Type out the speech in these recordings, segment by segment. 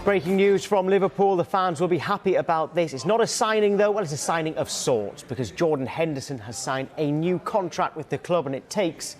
Breaking news from Liverpool. The fans will be happy about this. It's not a signing, though. Well, it's a signing of sorts, because Jordan Henderson has signed a new contract with the club, and it takes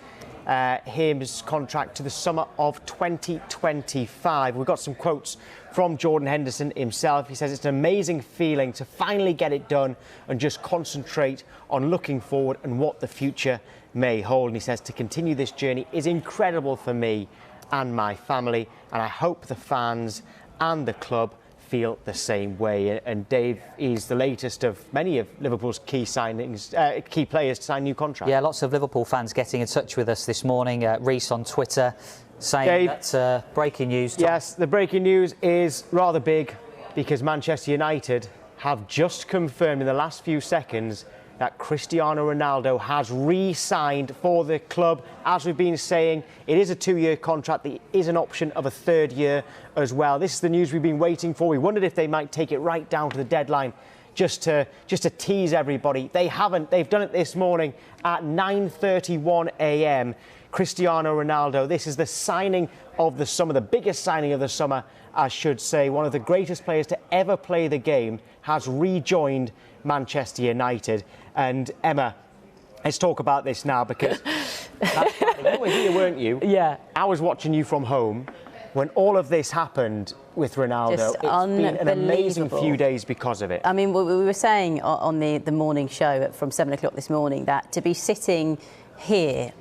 his contract to the summer of 2025. We've got some quotes from Jordan Henderson himself. He says it's an amazing feeling to finally get it done and just concentrate on looking forward and what the future may hold. And he says to continue this journey is incredible for me and my family, and I hope the fans and the club feel the same way. And Dave is the latest of many of Liverpool's key signings, key players to sign new contracts. Yeah, lots of Liverpool fans getting in touch with us this morning. Reece on Twitter saying Dave, that's breaking news. Tom. Yes, the breaking news is rather big, because Manchester United have just confirmed in the last few seconds that Cristiano Ronaldo has re-signed for the club. As we've been saying, it is a 2-year contract. There is an option of a 3rd year as well. This is the news we've been waiting for. We wondered if they might take it right down to the deadline just to tease everybody. They haven't. They've done it this morning at 9:31 a.m. Cristiano Ronaldo. This is the signing of the summer, the biggest signing of the summer, I should say. One of the greatest players to ever play the game has rejoined Manchester United. And Emma, let's talk about this now, because you were here, weren't you? Yeah. I was watching you from home when all of this happened with Ronaldo. Just it's been an amazing few days because of it. I mean, we were saying on the morning show from 7 o'clock this morning that to be sitting here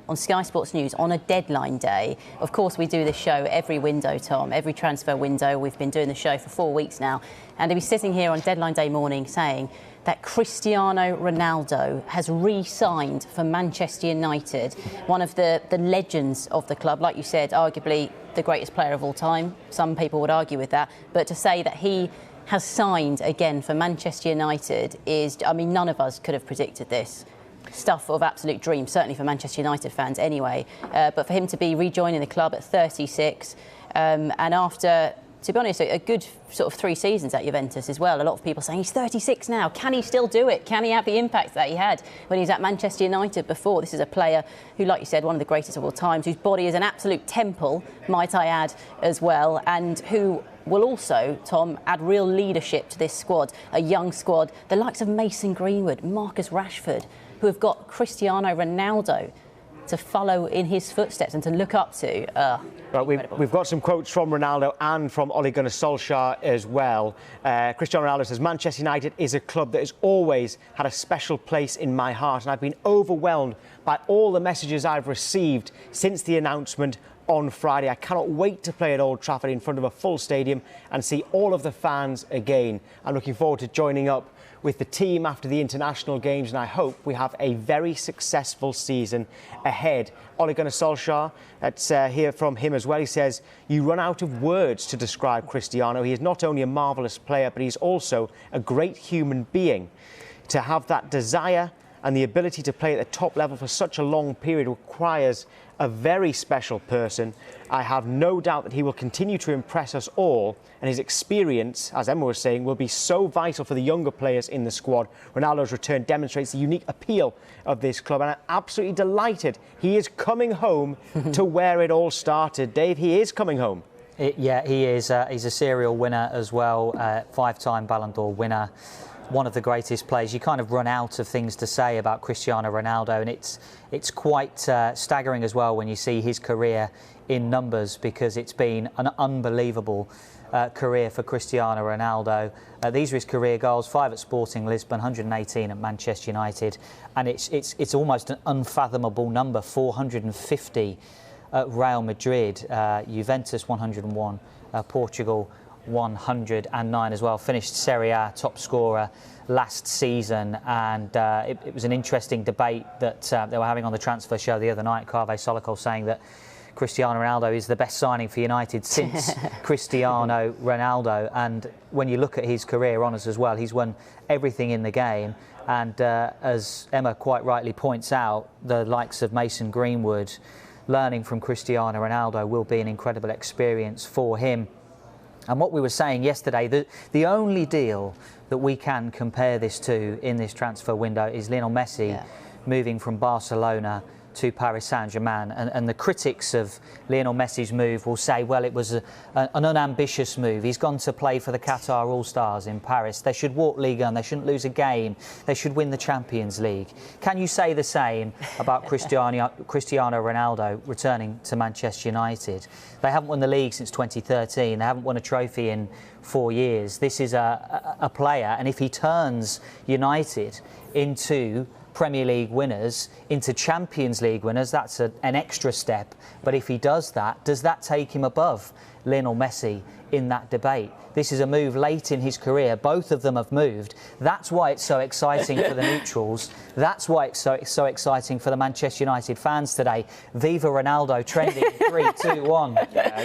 on Sky Sports News on a deadline day. Of course, we do this show every window, Tom, every transfer window. We've been doing the show for 4 weeks now. And to be sitting here on deadline day morning saying that Cristiano Ronaldo has re-signed for Manchester United, one of the legends of the club, like you said, arguably the greatest player of all time. Some people would argue with that. But to say that he has signed again for Manchester United is, I mean, none of us could have predicted this. Stuff of absolute dreams, certainly for Manchester United fans anyway. But for him to be rejoining the club at 36 and after, to be honest, a good sort of 3 seasons at Juventus as well. A lot of people saying he's 36 now. Can he still do it? Can he have the impact that he had when he was at Manchester United before? This is a player who, like you said, one of the greatest of all times, whose body is an absolute temple, might I add, as well, and who will also, Tom, add real leadership to this squad, a young squad, the likes of Mason Greenwood, Marcus Rashford, who have got Cristiano Ronaldo to follow in his footsteps and to look up to. Right, we've got some quotes from Ronaldo and from Ole Gunnar Solskjaer as well. Cristiano Ronaldo says, Manchester United is a club that has always had a special place in my heart, and I've been overwhelmed by all the messages I've received since the announcement on Friday. I cannot wait to play at Old Trafford in front of a full stadium and see all of the fans again. I'm looking forward to joining up with the team after the international games, and I hope we have a very successful season ahead. Ole Gunnar Solskjaer, let's hear from him as well. He says, you run out of words to describe Cristiano. He is not only a marvellous player, but he's also a great human being. To have that desire and the ability to play at the top level for such a long period requires a very special person. I have no doubt that he will continue to impress us all, and his experience, as Emma was saying, will be so vital for the younger players in the squad. Ronaldo's return demonstrates the unique appeal of this club, and I'm absolutely delighted he is coming home to where it all started. Dave, he is coming home. Yeah, he is. He's a serial winner as well, 5-time Ballon d'Or winner. One of the greatest players. You kind of run out of things to say about Cristiano Ronaldo, and it's quite staggering as well when you see his career in numbers, because it's been an unbelievable career for Cristiano Ronaldo. These are his career goals: 5 at Sporting Lisbon, 118 at Manchester United, and it's almost an unfathomable number: 450 at Real Madrid, Juventus 101, Portugal 109 as well. Finished Serie A top scorer last season, and it was an interesting debate that they were having on the transfer show the other night. Carve Solokol saying that Cristiano Ronaldo is the best signing for United since Cristiano Ronaldo. And when you look at his career honours as well, he's won everything in the game. And as Emma quite rightly points out, the likes of Mason Greenwood learning from Cristiano Ronaldo will be an incredible experience for him. And what we were saying yesterday, the only deal that we can compare this to in this transfer window is Lionel Messi moving from Barcelona to Paris Saint-Germain. And the critics of Lionel Messi's move will say, well, it was an unambitious move. He's gone to play for the Qatar All-Stars in Paris. They should walk Ligue 1. They shouldn't lose a game. They should win the Champions League. Can you say the same about Cristiano Ronaldo returning to Manchester United? They haven't won the league since 2013. They haven't won a trophy in 4 years. This is a player, and if he turns United into Premier League winners, into Champions League winners, that's an extra step. But if he does that take him above Lionel Messi in that debate? This is a move late in his career. Both of them have moved. That's why it's so exciting for the neutrals. That's why it's so exciting for the Manchester United fans today. Viva Ronaldo, trending 3, 2, 1.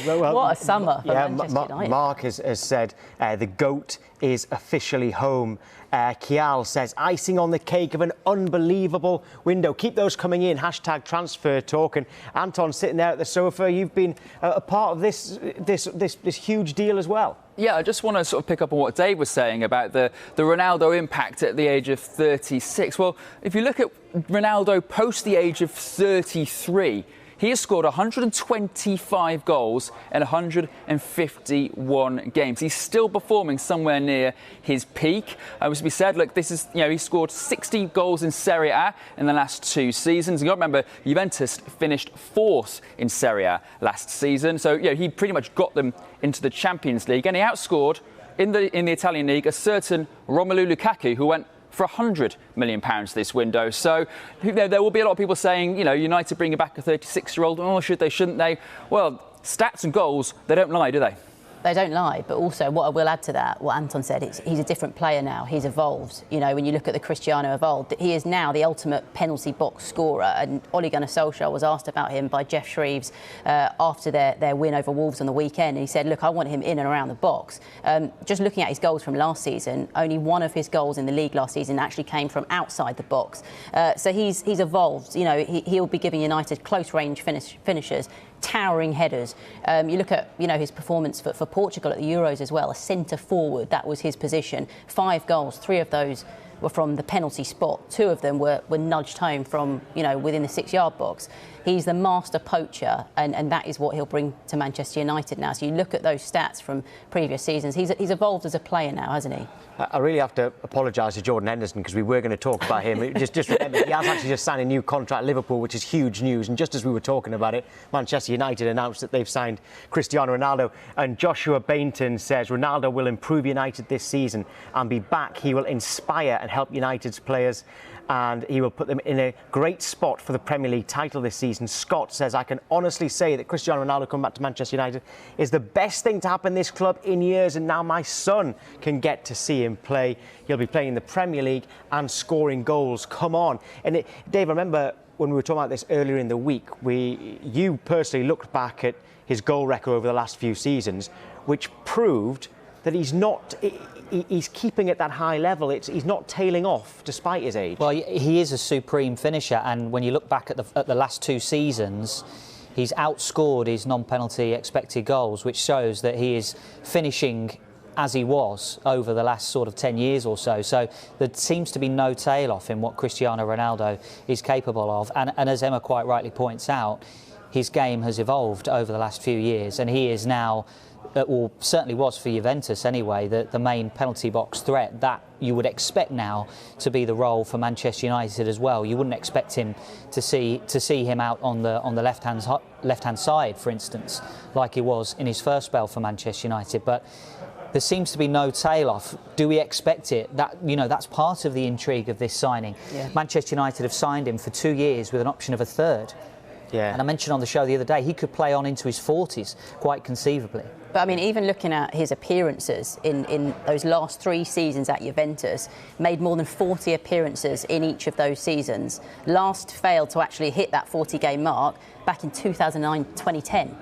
Well, what a summer for Manchester United. Mark has said the GOAT is officially home. Kial says, icing on the cake of an unbelievable window. Keep those coming in. Hashtag transfer talk. And Anton, sitting there at the sofa, you've been a part of this huge deal as well. Yeah, I just want to sort of pick up on what Dave was saying about the Ronaldo impact at the age of 36. Well, if you look at Ronaldo post the age of 33, he has scored 125 goals in 151 games. He's still performing somewhere near his peak. As we said, look, this is, he scored 60 goals in Serie A in the last 2 seasons. You've got to remember, Juventus finished 4th in Serie A last season. So, he pretty much got them into the Champions League. And he outscored in the Italian league a certain Romelu Lukaku, who went for £100 million this window. So there will be a lot of people saying, United bringing back a 36-year-old. Oh, should they, shouldn't they? Well, stats and goals, they don't lie, do they? They don't lie, but also what I will add to that, what Anton said, he's a different player now. He's evolved. When you look at the Cristiano evolved, he is now the ultimate penalty box scorer. And Ole Gunnar Solskjaer was asked about him by Jeff Shreves after their win over Wolves on the weekend. And he said, look, I want him in and around the box. Just looking at his goals from last season, only one of his goals in the league last season actually came from outside the box. So he's evolved. He'll be giving United close-range finishers, towering headers. You look at his performance for Portugal at the Euros as well, a centre forward, that was his position. 5 goals, 3 of those were from the penalty spot. 2 of them were nudged home from within the 6-yard box. He's the master poacher, and that is what he'll bring to Manchester United now. So you look at those stats from previous seasons, he's evolved as a player now, hasn't he? I really have to apologise to Jordan Henderson because we were going to talk about him. just remember, he has actually just signed a new contract at Liverpool, which is huge news. And just as we were talking about it, Manchester United announced that they've signed Cristiano Ronaldo. And Joshua Bainton says Ronaldo will improve United this season and be back. He will inspire and help United's players, and he will put them in a great spot for the Premier League title this season. Scott says, I can honestly say that Cristiano Ronaldo coming back to Manchester United is the best thing to happen this club in years, and now my son can get to see him play. He'll be playing in the Premier League and scoring goals. Come on. And Dave, I remember when we were talking about this earlier in the week, you personally looked back at his goal record over the last few seasons, which proved that he's keeping at that high level. He's not tailing off despite his age. Well, he is a supreme finisher, and when you look back at the last 2 seasons, he's outscored his non-penalty expected goals, which shows that he is finishing as he was over the last sort of 10 years or so. So there seems to be no tail off in what Cristiano Ronaldo is capable of. And as Emma quite rightly points out, his game has evolved over the last few years, and he is now, or certainly was for Juventus anyway, the main penalty box threat that you would expect now to be the role for Manchester United as well. You wouldn't expect him to see him out on the left-hand side, for instance, like he was in his first spell for Manchester United. But there seems to be no tail off. Do we expect it? That's part of the intrigue of this signing. Yeah. Manchester United have signed him for 2 years with an option of a third. Yeah. And I mentioned on the show the other day, he could play on into his 40s, quite conceivably. But I mean, even looking at his appearances in those last 3 seasons at Juventus, made more than 40 appearances in each of those seasons. Last failed to actually hit that 40-game mark back in 2009-2010.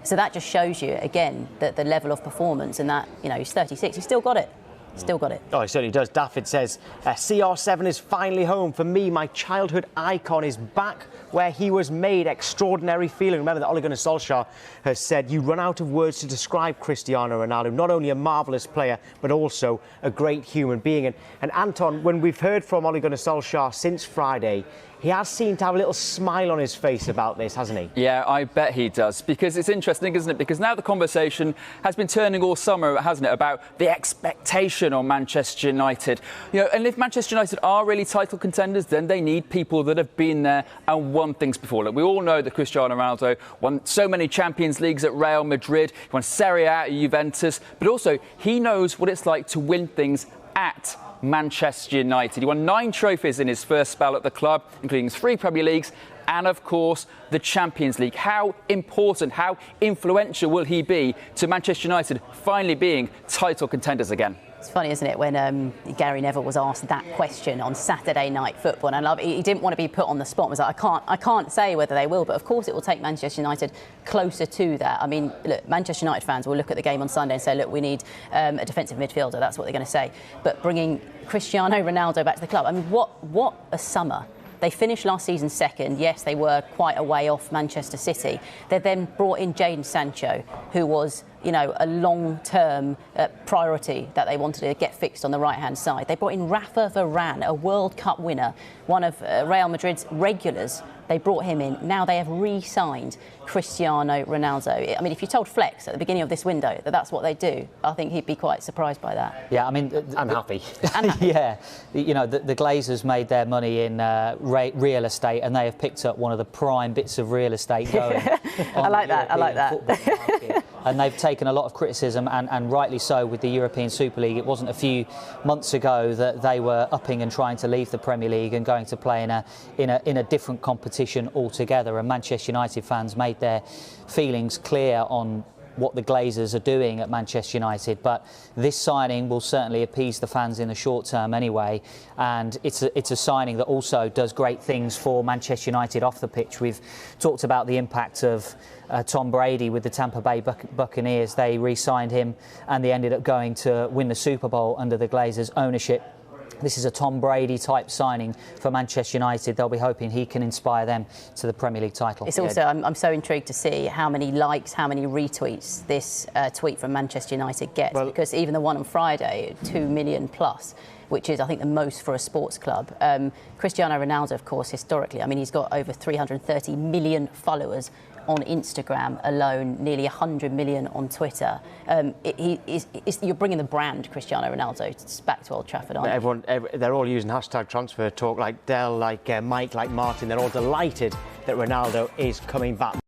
So that just shows you, again, that the level of performance, and that, he's 36, he's still got it. Still got it. Oh, he certainly does. Daffyd says, CR7 is finally home. For me, my childhood icon is back where he was made. Extraordinary feeling. Remember that Ole Gunnar Solskjaer has said, you run out of words to describe Cristiano Ronaldo. Not only a marvellous player, but also a great human being. And Anton, when we've heard from Ole Gunnar Solskjaer since Friday, he has seemed to have a little smile on his face about this, hasn't he? Yeah, I bet he does, because it's interesting, isn't it? Because now the conversation has been turning all summer, hasn't it, about the expectation on Manchester United. You know, and if Manchester United are really title contenders, then they need people that have been there and won things before. Look, we all know that Cristiano Ronaldo won so many Champions Leagues at Real Madrid, he won Serie A at Juventus, but also he knows what it's like to win things at Manchester United. He won 9 trophies in his first spell at the club, including 3 Premier Leagues and, of course, the Champions League. How important, how influential will he be to Manchester United finally being title contenders again? It's funny, isn't it, when Gary Neville was asked that question on Saturday Night Football, and he didn't want to be put on the spot. He was like, I can't say whether they will, but of course it will take Manchester United closer to that. I mean, look, Manchester United fans will look at the game on Sunday and say, look, we need a defensive midfielder. That's what they're going to say. But bringing Cristiano Ronaldo back to the club, I mean, what a summer. They finished last season second. Yes, they were quite a way off Manchester City. They then brought in Jadon Sancho, who was, you know, a long-term priority that they wanted to get fixed on the right-hand side. They brought in Rafa Varane, a World Cup winner, one of Real Madrid's regulars. They brought him in. Now they have re-signed Cristiano Ronaldo. I mean, if you told Flex at the beginning of this window that that's what they do, I think he'd be quite surprised by that. Yeah, I mean... I'm happy. Yeah, you know, the Glazers made their money in real estate, and they have picked up one of the prime bits of real estate going. I like that. And they've taken a lot of criticism, and rightly so, with the European Super League. It wasn't a few months ago that they were upping and trying to leave the Premier League and going to play in a different competition altogether. And Manchester United fans made their feelings clear on what the Glazers are doing at Manchester United, but this signing will certainly appease the fans in the short term anyway, and it's a signing that also does great things for Manchester United off the pitch. We've talked about the impact of Tom Brady with the Tampa Bay Buccaneers. They re-signed him and they ended up going to win the Super Bowl under the Glazers' ownership. This is a Tom Brady type signing for Manchester United. They'll be hoping he can inspire them to the Premier League title. It's also, I'm so intrigued to see how many likes, how many retweets this tweet from Manchester United gets, because even the one on Friday, 2 million plus, which is, I think, the most for a sports club. Cristiano Ronaldo, of course, historically, I mean, he's got over 330 million followers on Instagram alone, nearly 100 million on Twitter. You're bringing the brand Cristiano Ronaldo back to Old Trafford, aren't you? They're all using hashtag transfer talk, like Dell, like Mike, like Martin. They're all delighted that Ronaldo is coming back.